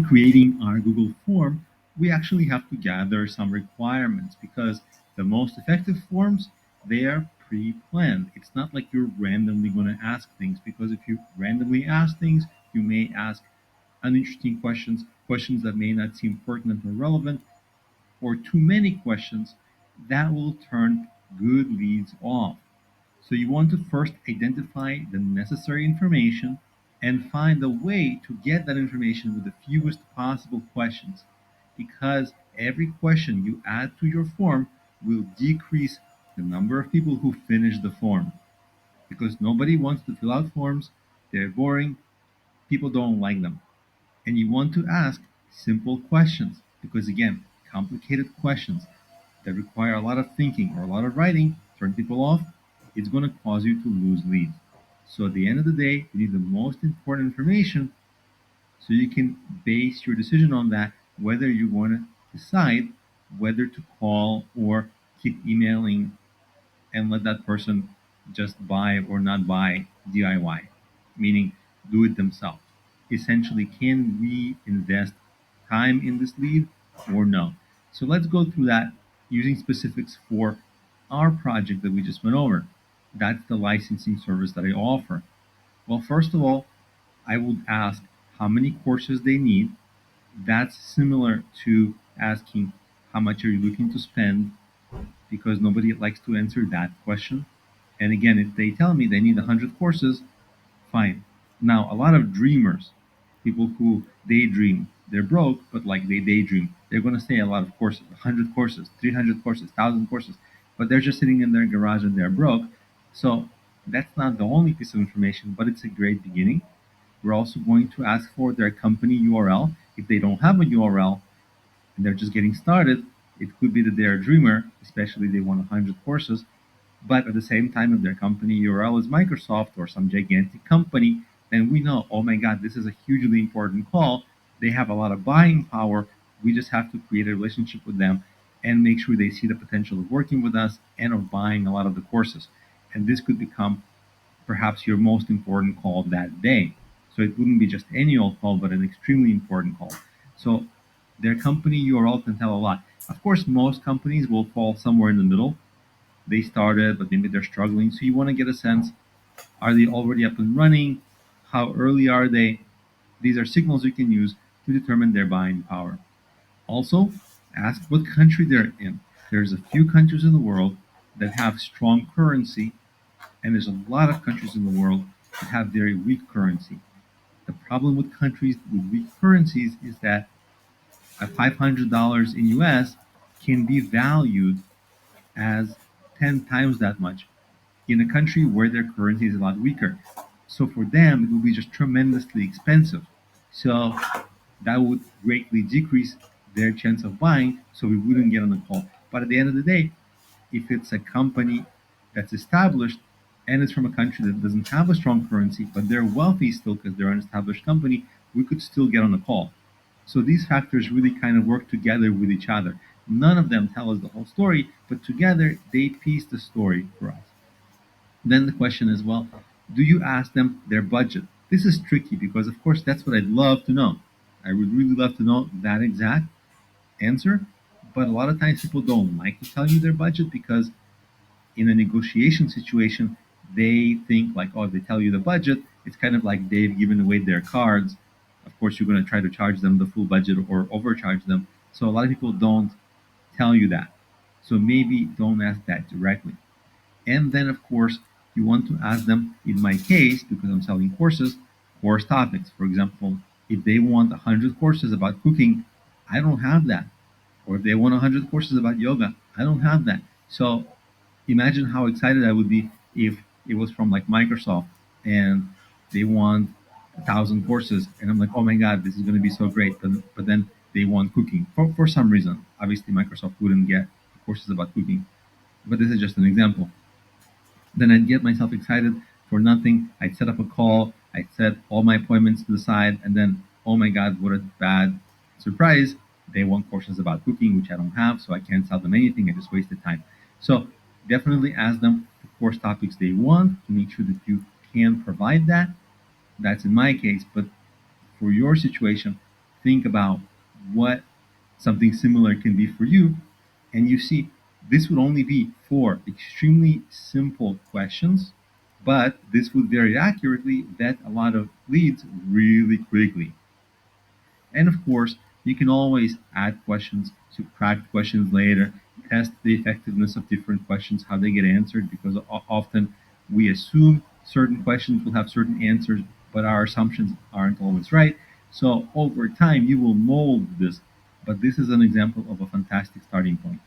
Creating our Google form, we actually have to gather some requirements because the most effective forms, they are pre-planned. It's not like you're randomly going to ask things, because if you randomly ask things, you may ask uninteresting questions, questions that may not seem pertinent or relevant, or too many questions that will turn good leads off. So you want to first identify the necessary information and find a way to get that information with the fewest possible questions. Because every question you add to your form will decrease the number of people who finish the form. Because nobody wants to fill out forms, they're boring, people don't like them. And you want to ask simple questions because, again, complicated questions that require a lot of thinking or a lot of writing turn people off. It's going to cause you to lose leads. So at the end of the day, you need the most important information so you can base your decision on that, whether you want to decide whether to call or keep emailing and let that person just buy or not buy DIY, meaning do it themselves. Essentially, can we invest time in this lead or no? So let's go through that using specifics for our project that we just went over. That's the licensing service that I offer. Well, first of all, I would ask how many courses they need. That's similar to asking how much are you looking to spend, because nobody likes to answer that question. And again, if they tell me they need 100 courses, fine. Now, a lot of dreamers, people who daydream, they're broke, but like they daydream, they're going to say a lot of courses, 100 courses, 300 courses, 1,000 courses, but they're just sitting in their garage and they're broke. So that's not the only piece of information, but it's a great beginning. We're also going to ask for their company URL. If they don't have a URL, and they're just getting started, it could be that they're a dreamer, especially if they want 100 courses. But at the same time, if their company URL is Microsoft or some gigantic company, then we know, oh my God, this is a hugely important call. They have a lot of buying power. We just have to create a relationship with them and make sure they see the potential of working with us and of buying a lot of the courses. And this could become perhaps your most important call that day. So it wouldn't be just any old call, but an extremely important call. So their company URL can tell a lot. Of course, most companies will fall somewhere in the middle. They started, but maybe they're struggling. So you want to get a sense, are they already up and running? How early are they? These are signals you can use to determine their buying power. Also, ask what country they're in. There's a few countries in the world that have strong currency, and there's a lot of countries in the world that have very weak currency. The problem with countries with weak currencies is that a $500 in US can be valued as 10 times that much in a country where their currency is a lot weaker. So for them, it will be just tremendously expensive. So that would greatly decrease their chance of buying, so we wouldn't get on the call. But at the end of the day, if it's a company that's established and it's from a country that doesn't have a strong currency, but they're wealthy still because they're an established company, we could still get on the call. So these factors really kind of work together with each other. None of them tell us the whole story, but together they piece the story for us. Then the question is, well, do you ask them their budget? This is tricky because, of course, that's what I'd love to know. I would really love to know that exact answer, but a lot of times people don't like to tell you their budget because in a negotiation situation, they think like, oh, if they tell you the budget, it's kind of like they've given away their cards. Of course, you're going to try to charge them the full budget or overcharge them. So a lot of people don't tell you that. So maybe don't ask that directly. And then, of course, you want to ask them, in my case, because I'm selling courses, course topics. For example, if they want 100 courses about cooking, I don't have that. Or if they want 100 courses about yoga, I don't have that. So imagine how excited I would be if it was from like Microsoft and they want 1,000 courses, and I'm like, oh my god, this is going to be so great. But then they want cooking for some reason. Obviously, Microsoft wouldn't get courses about cooking, but this is just an example. Then I'd get myself excited for nothing. I'd set up a call. I'd set all my appointments to the side, and then, oh my God, what a bad surprise. They want courses about cooking, which I don't have, so I can't sell them anything. I just wasted time. So definitely ask them the course topics they want to make sure that you can provide that. That's in my case, but for your situation, think about what something similar can be for you, and you see this would only be for extremely simple questions, but this would very accurately vet a lot of leads really quickly. And of course, you can always add questions, subtract questions later, test the effectiveness of different questions, how they get answered, because often we assume certain questions will have certain answers, but our assumptions aren't always right. So over time, you will mold this. But this is an example of a fantastic starting point.